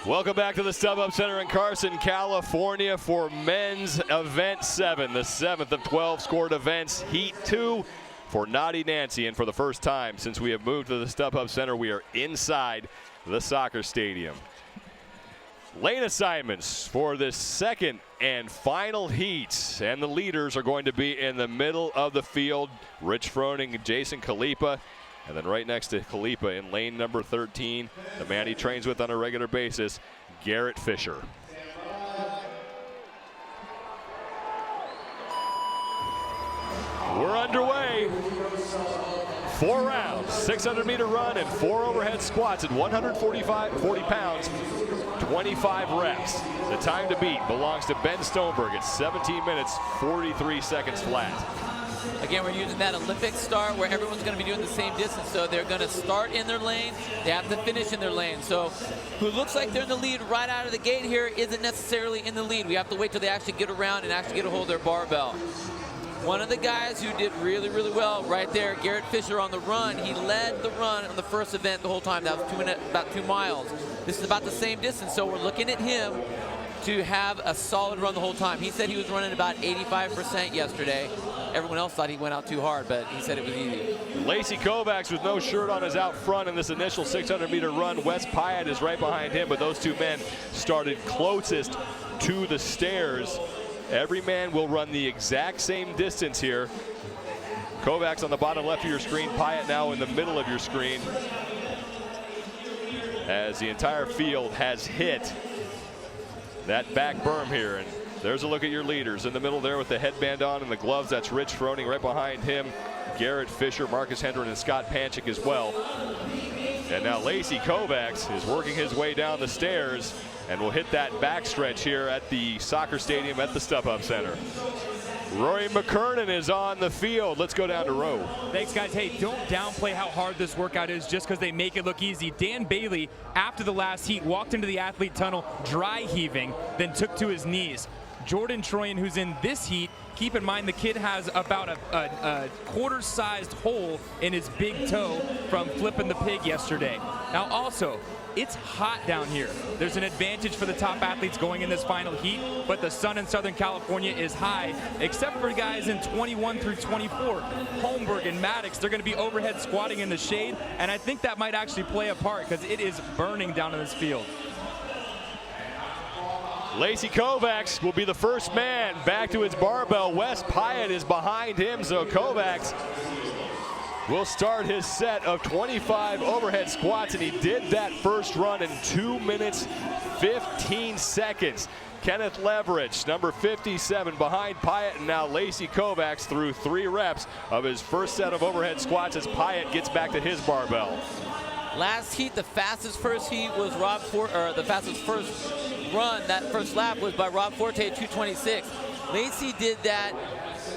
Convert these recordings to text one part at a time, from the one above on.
Welcome back to the StubHub Center in Carson, California for men's event 7, the 7th of 12 scored events, heat 2 for Naughty Nancy. And for the first time since we have moved to the StubHub Center, we are inside the soccer stadium. Lane assignments for this second and final heat, and the leaders are going to be in the middle of the field. Rich Froning and Jason Khalipa. And then right next to Khalipa in lane number 13, the man he trains with on a regular basis, Garrett Fisher. We're underway. 4 rounds, 600-meter run and 4 overhead squats at 40 pounds, 25 reps. The time to beat belongs to Ben Stoneberg at 17 minutes, 43 seconds flat. Again, we're using that Olympic start where everyone's going to be doing the same distance. So they're going to start in their lane. They have to finish in their lane. So who looks like they're in the lead right out of the gate here isn't necessarily in the lead. We have to wait till they actually get around and actually get a hold of their barbell. One of the guys who did really, really well right there, Garrett Fisher on the run. He led the run on the first event the whole time. That was about 2 miles. This is about the same distance. So we're looking at him to have a solid run the whole time. He said he was running about 85% yesterday. Everyone else thought he went out too hard, but he said it was easy. Lacey Kovacs with no shirt on is out front in this initial 600-meter run. Wes Pyatt is right behind him, but those two men started closest to the stairs. Every man will run the exact same distance here. Kovacs on the bottom left of your screen, Pyatt now in the middle of your screen, as the entire field has hit that back berm here. And there's a look at your leaders in the middle there with the headband on and the gloves. That's Rich Froning. Right behind him, Garrett Fisher, Marcus Hendren, and Scott Panchik as well. And now Lacey Kovacs is working his way down the stairs and will hit that backstretch here at the soccer stadium at the StubHub Center. Rory McKernan is on the field. Let's go down to Roe. Thanks, guys. Hey, don't downplay how hard this workout is just because they make it look easy. Dan Bailey, after the last heat, walked into the athlete tunnel dry heaving, then took to his knees. Jordan Troyan, who's in this heat, keep in mind the kid has about a quarter-sized hole in his big toe from flipping the pig yesterday. Now also, it's hot down here. There's an advantage for the top athletes going in this final heat, but the sun in Southern California is high, except for guys in 21 through 24. Holmberg and Maddox, they're going to be overhead squatting in the shade, and I think that might actually play a part because it is burning down in this field. Lacey Kovacs will be the first man back to his barbell. Wes Pyatt is behind him, so Kovacs will start his set of 25 overhead squats, and he did that first run in 2 minutes, 15 seconds. Kenneth Leverich, number 57, behind Pyatt, and now Lacey Kovacs through 3 reps of his first set of overhead squats as Pyatt gets back to his barbell. Last heat, the fastest first heat was the fastest first run, that first lap was by Rob Forte at 2:26. Lacey did that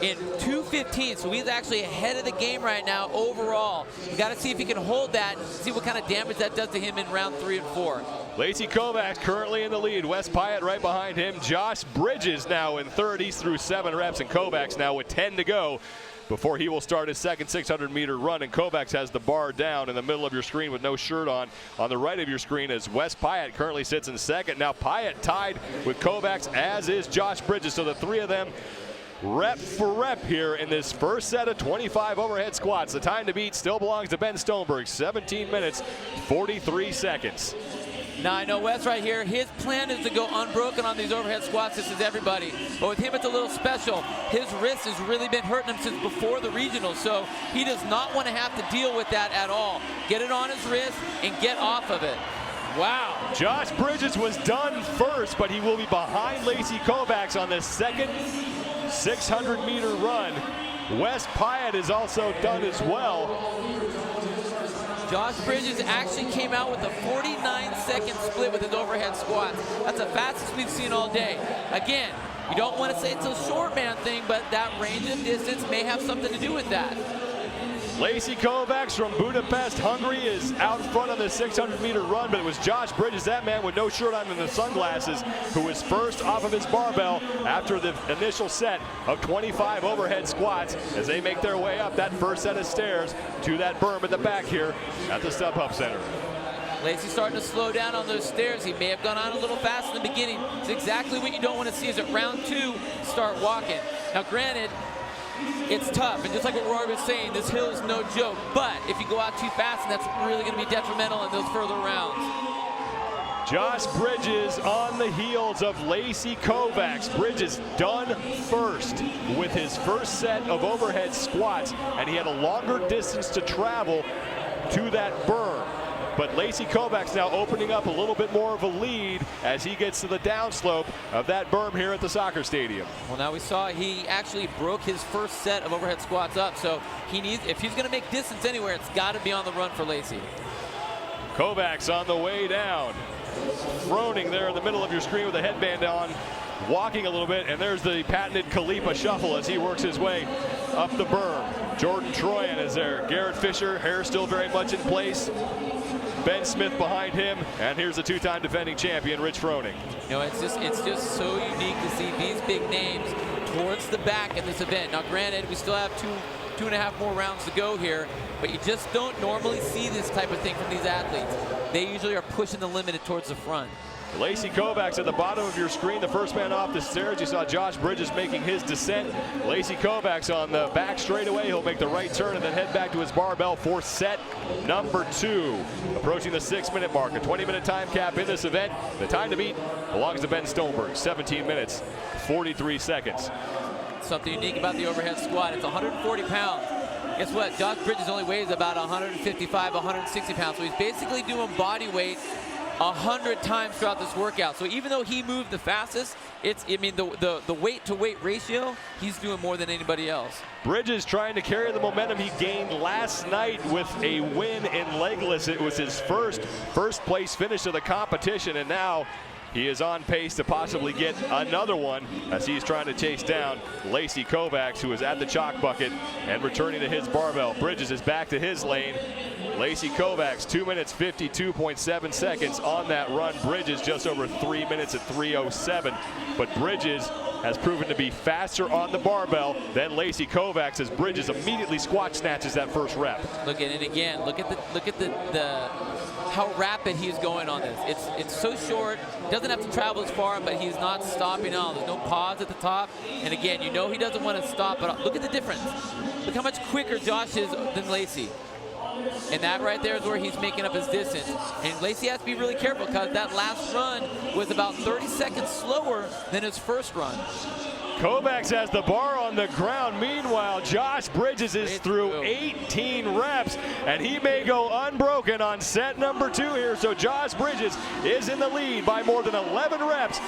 in 2:15, so he's actually ahead of the game right now overall. You got to see if he can hold that, see what kind of damage that does to him in round 3 and 4. Lacey Kovacs currently in the lead. Wes Pyatt right behind him. Josh Bridges now in third. He's through 7 reps, and Kovacs now with 10 to go before he will start his second 600-meter run. And Kovacs has the bar down in the middle of your screen with no shirt on. On the right of your screen as Wes Pyatt currently sits in second. Now Pyatt tied with Kovacs, as is Josh Bridges. So the 3 of them rep for rep here in this first set of 25 overhead squats. The time to beat still belongs to Ben Stoneberg, 17 minutes, 43 seconds. Now I know Wes right here, his plan is to go unbroken on these overhead squats. This is everybody. But with him, it's a little special. His wrist has really been hurting him since before the regionals, so he does not want to have to deal with that at all. Get it on his wrist and get off of it. Wow. Josh Bridges was done first, but he will be behind Lacey Kovacs on this second 600-meter run. Wes Pyatt is also done as well. Josh Bridges actually came out with a 49-second split with his overhead squats. That's the fastest we've seen all day. Again, you don't want to say it's a short man thing, but that range of distance may have something to do with that. Lacey Kovacs from Budapest, Hungary is out front on the 600-meter run, but it was Josh Bridges, that man with no shirt on and the sunglasses, who was first off of his barbell after the initial set of 25 overhead squats as they make their way up that first set of stairs to that berm at the back here at the StubHub Center. Lacey starting to slow down on those stairs. He may have gone on a little fast in the beginning. It's exactly what you don't want to see is at round 2, start walking. Now granted, it's tough, and just like what Rory was saying, this hill is no joke, but if you go out too fast, that's really going to be detrimental in those further rounds. Josh Bridges on the heels of Lacey Kovacs. Bridges done first with his first set of overhead squats, and he had a longer distance to travel to that berm. But Lacey Kovacs now opening up a little bit more of a lead as he gets to the downslope of that berm here at the soccer stadium. Well, now we saw he actually broke his first set of overhead squats up, so he needs, if he's going to make distance anywhere, it's got to be on the run for Lacey. Kovacs on the way down. Froning there in the middle of your screen with a headband on, walking a little bit, and there's the patented Khalipa shuffle as he works his way up the berm. Jordan Troyan is there. Garrett Fisher, hair still very much in place. Ben Smith behind him, and here's the 2-time defending champion, Rich Froning. You know, it's just so unique to see these big names towards the back in this event. Now, granted, we still have two and a half more rounds to go here, but you just don't normally see this type of thing from these athletes. They usually are pushing the limit towards the front. Lacey Kovacs at the bottom of your screen, the first man off the stairs. You saw Josh Bridges making his descent. Lacey Kovacs on the back straightaway. He'll make the right turn and then head back to his barbell for set number 2. Approaching the 6-minute mark, a 20-minute time cap in this event. The time to beat belongs to Ben Stoneberg, 17 minutes, 43 seconds. Something unique about the overhead squat, it's 140 pounds. Guess what? Josh Bridges only weighs about 155, 160 pounds, so he's basically doing body weight 100 times throughout this workout. So even though he moved the fastest, the weight to weight ratio, he's doing more than anybody else. Bridges trying to carry the momentum he gained last night with a win in legless. It was his first place finish of the competition, and now he is on pace to possibly get another one as he's trying to chase down Lacey Kovacs, who is at the chalk bucket and returning to his barbell. Bridges is back to his lane. Lacey Kovacs, 2 minutes 52.7 seconds on that run. Bridges just over 3 minutes at 3:07. But Bridges has proven to be faster on the barbell than Lacey Kovacs as Bridges immediately squat snatches that first rep. Look at it again. Look at the how rapid he's going on this. It's so short. Doesn't have to travel as far, but he's not stopping on. There's no pause at the top. And again, you know he doesn't want to stop, but look at the difference. Look how much quicker Josh is than Lacey. And that right there is where he's making up his distance. And Lacey has to be really careful because that last run was about 30 seconds slower than his first run. Kovacs has the bar on the ground. Meanwhile, Josh Bridges is through 18 reps, and he may go unbroken on set number 2 here. So Josh Bridges is in the lead by more than 11 reps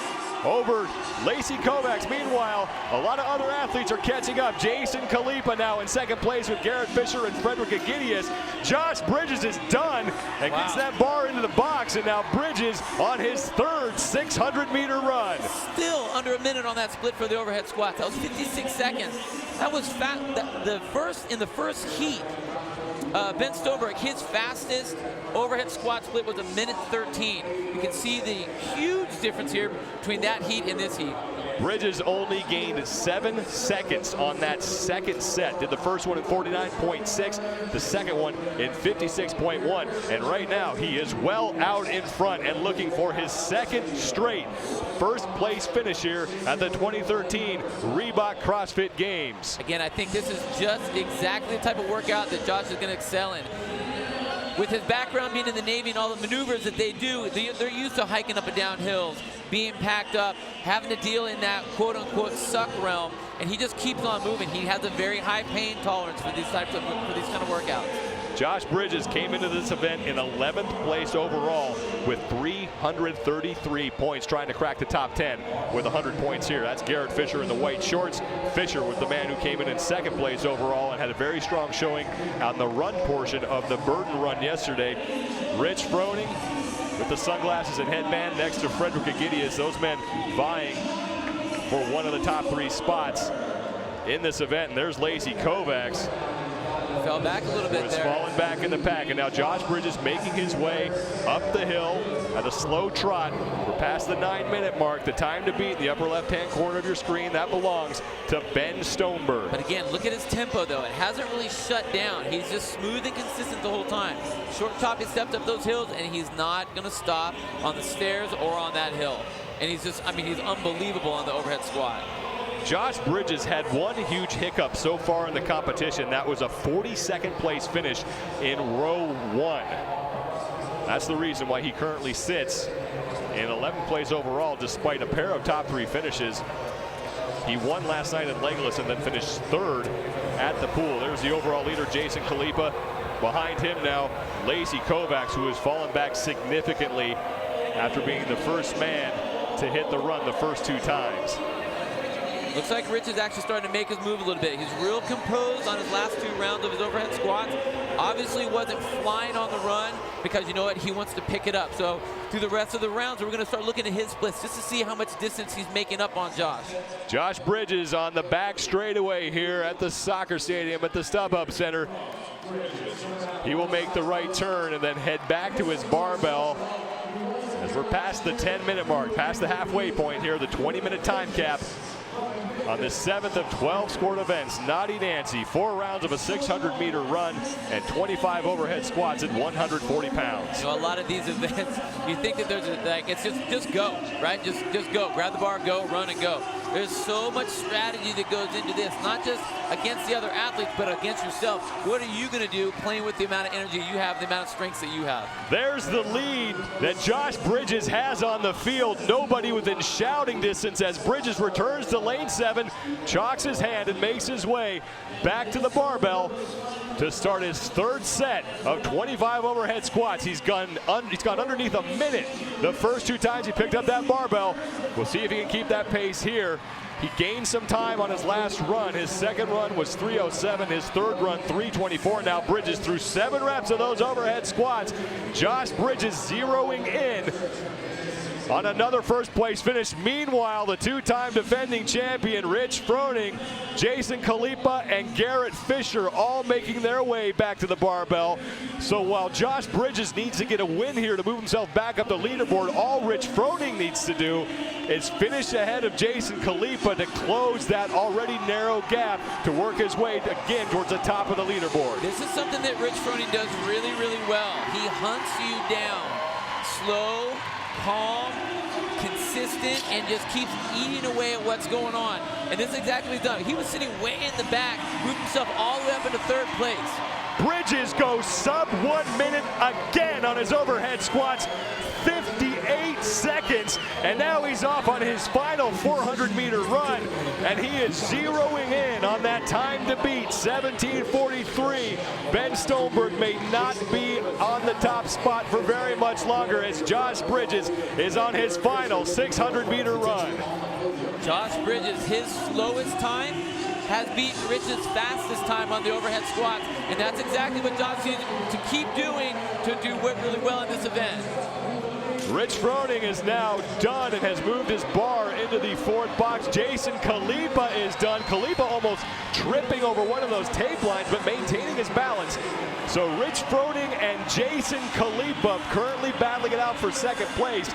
over Lacey Kovacs. Meanwhile, a lot of other athletes are catching up. Jason Khalipa now in second place with Garrett Fisher and Frederick Agidius. Josh Bridges is done and gets that bar into the box, and now Bridges on his third 600-meter run. Still under a minute on that split for the overhead squats. That was 56 seconds. That was in the first heat. Ben Stoneberg, his fastest overhead squat split was 1:13. You can see the huge difference here between that heat and this heat. Bridges only gained 7 seconds on that second set. Did the first one in 49.6, the second one in 56.1. And right now he is well out in front and looking for his second straight first place finish here at the 2013 Reebok CrossFit Games. Again, I think this is just exactly the type of workout that Josh is going to excel in. With his background being in the Navy and all the maneuvers that they do, they're used to hiking up and down hills, being packed up, having to deal in that quote-unquote suck realm, and he just keeps on moving. He has a very high pain tolerance for these kind of workouts. Josh Bridges came into this event in 11th place overall with 333 points, trying to crack the top 10 with 100 points here. That's Garrett Fisher in the white shorts. Fisher was the man who came in second place overall and had a very strong showing on the run portion of the Burden run yesterday. Rich Froning with the sunglasses and headband next to Frederick Agidius. Those men vying for one of the top 3 spots. in this event. And there's Lacey Kovacs. Fell back a little bit He was there. falling back in the pack, and now Josh Bridges making his way up the hill at a slow trot. We're past the 9-minute mark. The time to beat in the upper left-hand corner of your screen, that belongs to Ben Stoneberg. But again, look at his tempo, though. It hasn't really shut down. He's just smooth and consistent the whole time. Short top, he stepped up those hills, and he's not going to stop on the stairs or on that hill. And he's just, I mean, he's unbelievable on the overhead squat. Josh Bridges had one huge hiccup so far in the competition. That was a 42nd place finish in row 1. That's the reason why he currently sits in 11th place overall, despite a pair of top 3 finishes. He won last night at Legless and then finished 3rd at the pool. There's the overall leader, Jason Khalipa. Behind him now, Lacey Kovacs, who has fallen back significantly after being the first man to hit the run the first 2 times. Looks like Rich is actually starting to make his move a little bit. He's real composed on his last 2 rounds of his overhead squats. Obviously wasn't flying on the run because, you know what, he wants to pick it up. So through the rest of the rounds, we're going to start looking at his splits just to see how much distance he's making up on Josh. Josh Bridges on the back straightaway here at the soccer stadium at the StubHub Center. He will make the right turn and then head back to his barbell as we're past the 10-minute mark, past the halfway point here, the 20-minute time cap. On the 7th of 12 scored events, Naughty Nancy, 4 rounds of a 600-meter run and 25 overhead squats at 140 pounds. You know, a lot of these events, you think that there's like, it's just go, right? Just go, grab the bar, go, run and go. There's so much strategy that goes into this, not just against the other athletes, but against yourself. What are you going to do playing with the amount of energy you have, the amount of strengths that you have? There's the lead that Josh Bridges has on the field. Nobody within shouting distance as Bridges returns to lane 7, chalks his hand and makes his way back to the barbell to start his 3rd set of 25 overhead squats. He's gone underneath a minute the first 2 times he picked up that barbell. We'll see if he can keep that pace here. He gained some time on his last run. His 2nd run was 3:07. His 3rd run, 3:24. Now Bridges through 7 reps of those overhead squats. Josh Bridges zeroing in on another first place finish. Meanwhile, the 2-time defending champion Rich Froning, Jason Khalipa, and Garrett Fisher all making their way back to the barbell. So while Josh Bridges needs to get a win here to move himself back up the leaderboard, all Rich Froning needs to do is finish ahead of Jason Khalipa to close that already narrow gap to work his way again towards the top of the leaderboard. This is something that Rich Froning does really, really well. He hunts you down. Slow, calm, consistent, and just keeps eating away at what's going on. And this is exactly what he's done. He was sitting way in the back, moved himself all the way up into 3rd place. Bridges goes sub 1 minute again on his overhead squats, 58 seconds, and now he's off on his final 400-meter run, and he is zeroing in on that time to beat, 17:43. Ben Stoneberg may not be on the top spot for very much longer as Josh Bridges is on his final 600-meter run. Josh Bridges, his slowest time has beaten Rich's fastest time on the overhead squats, and that's exactly what Josh needs to keep doing to do really well in this event. Rich Froning is now done and has moved his bar into the 4th box. Jason Khalipa is done. Khalipa almost tripping over one of those tape lines, but maintaining his balance. So Rich Froning and Jason Khalipa currently battling it out for 2nd place.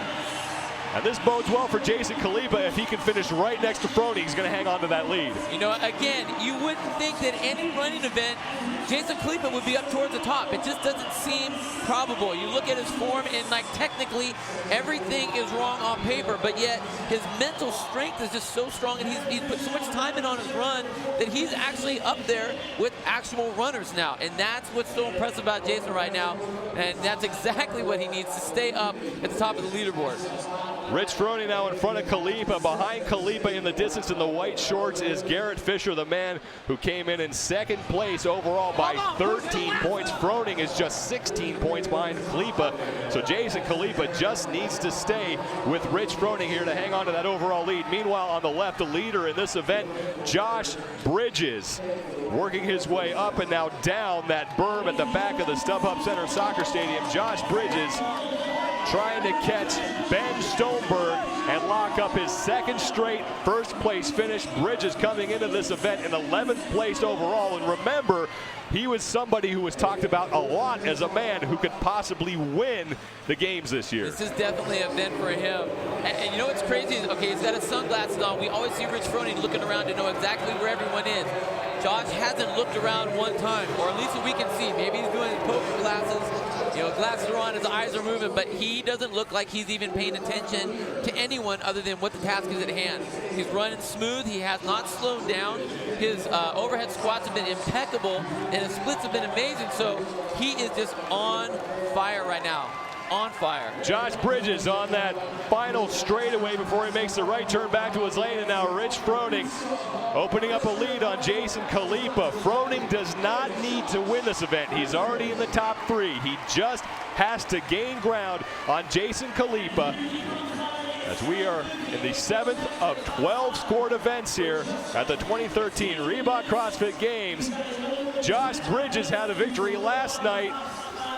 And this bodes well for Jason Khalipa. If he can finish right next to Froning, he's going to hang on to that lead. You know, again, you wouldn't think that any running event, Jason Khalipa would be up towards the top. It just doesn't seem probable. You look at his form, and like technically, everything is wrong on paper, but yet his mental strength is just so strong, and he's put so much time in on his run that he's actually up there with actual runners now. And that's what's so impressive about Jason right now, and that's exactly what he needs to stay up at the top of the leaderboard. Rich Froning now in front of Khalipa. Behind Khalipa in the distance in the white shorts is Garrett Fisher, the man who came in 2nd place overall by 13 points. Froning is just 16 points behind Khalipa. So Jason Khalipa just needs to stay with Rich Froning here to hang on to that overall lead. Meanwhile, on the left, the leader in this event, Josh Bridges, working his way up and now down that berm at the back of the StubHub Center Soccer Stadium. Josh Bridges trying to catch Ben Stoneberg and lock up his second straight first place finish. Bridges coming into this event in 11th place overall. And remember, he was somebody who was talked about a lot as a man who could possibly win the games this year. This is definitely an event for him. And you know what's crazy is, okay, he's got his sunglasses on. We always see Rich Froning looking around to know exactly where everyone is. Josh hasn't looked around one time, or at least what we can see. Maybe he's doing his poker glasses. You know, glasses are on, his eyes are moving, but he doesn't look like he's even paying attention to anyone other than what the task is at hand. He's running smooth. He has not slowed down. His overhead squats have been impeccable, and his splits have been amazing. So he is just on fire right now. On fire. Josh Bridges on that final straightaway before he makes the right turn back to his lane, and now Rich Froning opening up a lead on Jason Khalipa. Froning does not need to win this event. He's already in the top 3. He just has to gain ground on Jason Khalipa. As we are in the 7th of 12 scored events here at the 2013 Reebok CrossFit Games. Josh Bridges had a victory last night,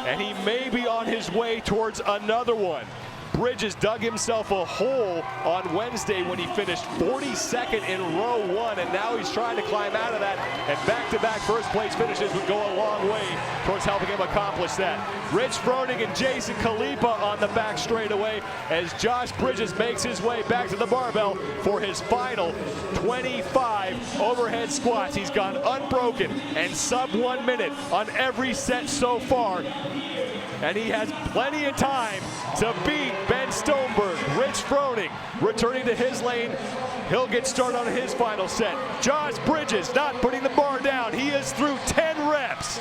and he may be on his way towards another one. Bridges dug himself a hole on Wednesday when he finished 42nd in row 1, and now he's trying to climb out of that, and back-to-back first-place finishes would go a long way towards helping him accomplish that. Rich Froning and Jason Khalipa on the back straightaway as Josh Bridges makes his way back to the barbell for his final 25 overhead squats. He's gone unbroken and sub 1 minute on every set so far, and he has plenty of time to beat Ben Stoneberg. Rich Froning returning to his lane. He'll get started on his final set. Josh Bridges not putting the bar down. He is through 10 reps.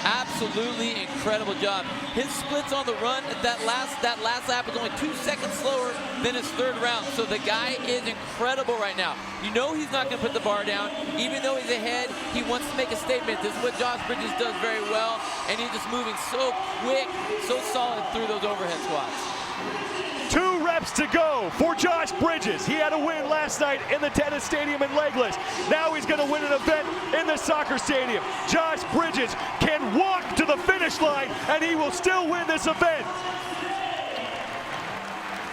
Absolutely incredible job. His splits on the run, that last lap was only 2 seconds slower than his third round. So the guy is incredible right now. You know he's not going to put the bar down. Even though he's ahead, he wants to make a statement. This is what Josh Bridges does very well, and he's just moving so quick, so solid through those overhead squats. 2 reps to go for Josh Bridges. He had a win last night in the tennis stadium in Legless. Now he's going to win an event in the soccer stadium. Josh Bridges can walk to the finish line, and he will still win this event.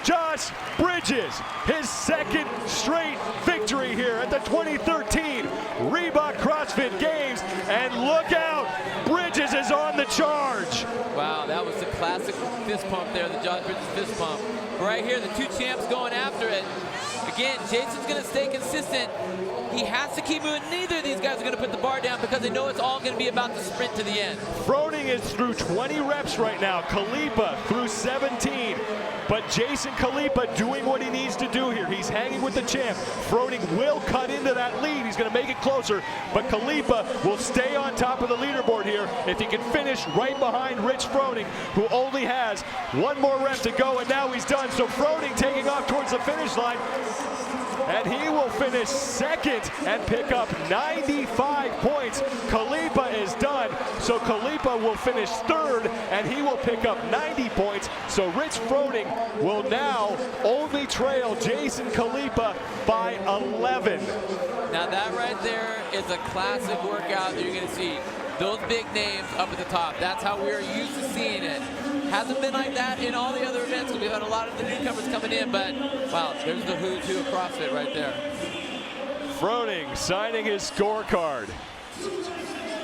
Josh Bridges, his second straight victory here at the 2013 Reebok CrossFit Games. And look out, Bridges is on the charge. Wow, that was the classic fist pump there, the Josh Bridges fist pump. Right here, the 2 champs going after it. Again, Jason's going to stay consistent. He has to keep moving. Neither of these guys are going to put the bar down because they know it's all going to be about the sprint to the end. Froning is through 20 reps right now. Khalipa through 17. But Jason Khalipa doing what he needs to do here. He's hanging with the champ. Froning will cut into that lead. He's going to make it closer. But Khalipa will stay on top of the leaderboard here if he can finish right behind Rich Froning, who only has 1 more rep to go, and now he's done. So Froning taking off towards the finish line. And he will finish second and pick up 95 points. Khalipa is done, so Khalipa will finish third, and he will pick up 90 points. So Rich Froning will now only trail Jason Khalipa by 11. Now that right there is a classic workout that you're going to see. Those big names up at the top. That's how we're used to seeing it. Hasn't been like that in all the other events. We've had a lot of the newcomers coming in, but wow, there's the who's who of CrossFit right there. Froning signing his scorecard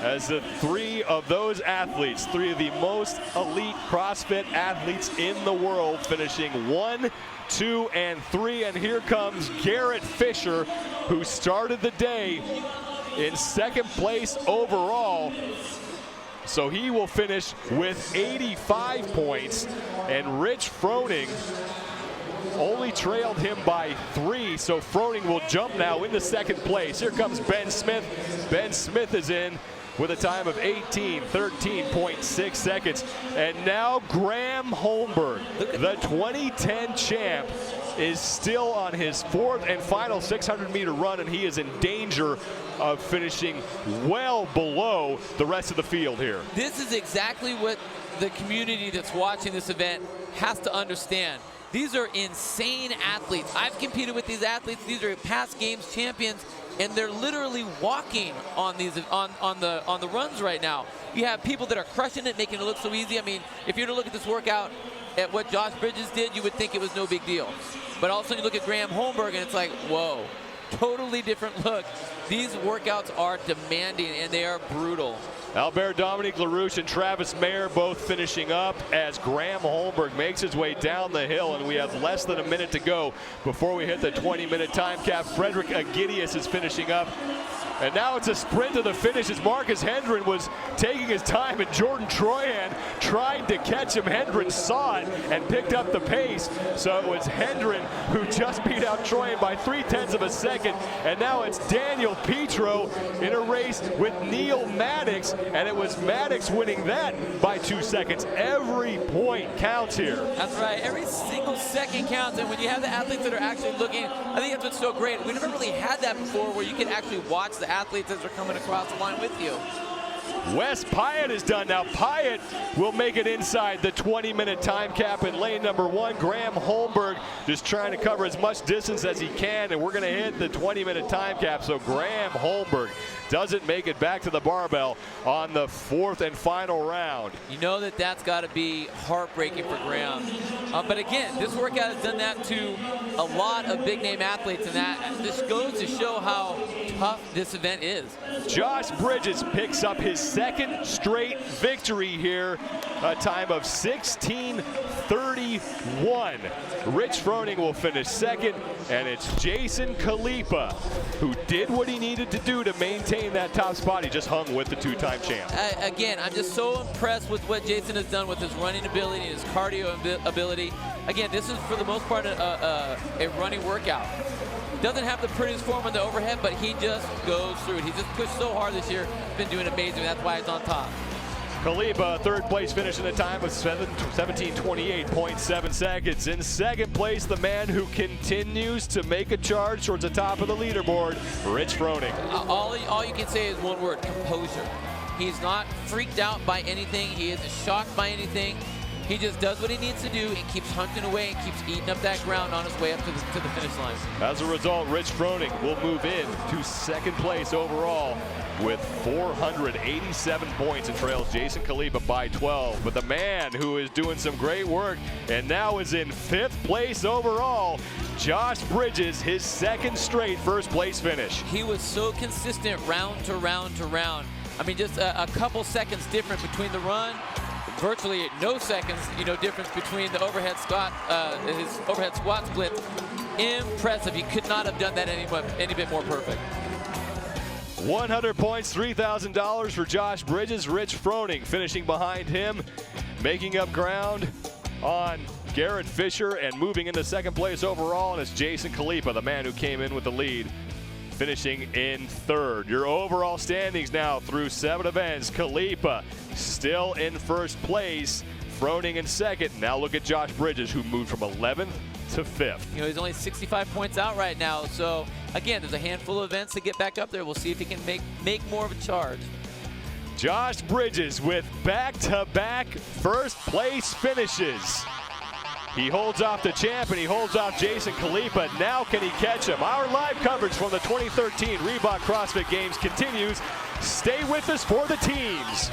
as the 3 of those athletes, 3 of the most elite CrossFit athletes in the world, finishing 1, 2, and 3. And here comes Garrett Fisher, who started the day in 2nd place overall. So he will finish with 85 points, and Rich Froning only trailed him by 3, so Froning will jump now into 2nd place. Here comes Ben Smith. Ben Smith is in with a time of 13.6 seconds. And now Graham Holmberg, the 2010 champ, is still on his 4th and final 600-meter run, and he is in danger of finishing well below the rest of the field here. This is exactly what the community that's watching this event has to understand. These are insane athletes. I've competed with these athletes. These are past games champions. and they're literally walking on these on the runs right now. You have people that are crushing it, making it look so easy. I mean, if you were to look at this workout at what Josh Bridges did, you would think it was no big deal. But also you look at Graham Holmberg and it's like, whoa, totally different look. These workouts are demanding and they are brutal. Albert Dominique LaRouche and Travis Mayer both finishing up as Graham Holmberg makes his way down the hill, and we have less than a minute to go before we hit the 20-minute time cap. Frederick Agidius is finishing up. And now it's a sprint to the finish as Marcus Hendren was taking his time, and Jordan Troyan tried to catch him. Hendren saw it and picked up the pace. So it was Hendren who just beat out Troyan by 0.3 of a second. And now it's Daniel Petro in a race with Neil Maddox, and it was Maddox winning that by 2 seconds. Every point counts here. That's right. Every single second counts. And when you have the athletes that are actually looking, I think that's what's so great. We never really had that before, where you can actually watch the athletes as they're coming across the line with you. Wes Pyatt is done now. Pyatt will make it inside the 20-minute time cap in lane number 1. Graham Holmberg just trying to cover as much distance as he can, and we're going to hit the 20-minute time cap. So Graham Holmberg doesn't make it back to the barbell on the 4th and final round. You know that that's got to be heartbreaking for Graham. But again, this workout has done that to a lot of big-name athletes, and that just goes to show how tough this event is. Josh Bridges picks up his second straight victory here, a time of 16:31. Rich Froning will finish second, and it's Jason Khalipa who did what he needed to do to maintain that top spot. He just hung with the two-time champ. Again, I'm just so impressed with what Jason has done with his running ability and his cardio ability. Again, this is for the most part a running workout. Doesn't have the prettiest form on the overhead, but he just goes through it. He just pushed so hard this year. Been doing amazing. That's why he's on top. Khalipa, third place finish in a time of 17:28.7 seconds. In second place, the man who continues to make a charge towards the top of the leaderboard, Rich Froning. All you can say is one word: composure. He's not freaked out by anything. He isn't shocked by anything. He just does what he needs to do and keeps hunting away and keeps eating up that ground on his way up to the finish line. As a result, Rich Froning will move in to second place overall with 487 points and trails Jason Khalipa by 12. But the man who is doing some great work and now is in 5th place overall, Josh Bridges, his second straight first place finish. He was so consistent round to round to round. I mean, just a couple seconds different between the run. Virtually no seconds, difference between the overhead squat, his overhead squat split. Impressive. He could not have done that any bit more perfect. 100 points, $3,000 for Josh Bridges. Rich Froning finishing behind him, making up ground on Garrett Fisher and moving into second place overall. And it's Jason Khalipa, the man who came in with the lead, finishing in third. Your overall standings now through 7 events. Khalipa still in first place, Froning in second. Now look at Josh Bridges, who moved from 11th to 5th. He's only 65 points out right now. So again, there's a handful of events to get back up there. We'll see if he can make more of a charge. Josh Bridges with back-to-back first place finishes. He holds off the champ and he holds off Jason Khalipa. Now can he catch him? Our live coverage from the 2013 Reebok CrossFit Games continues. Stay with us for the teams.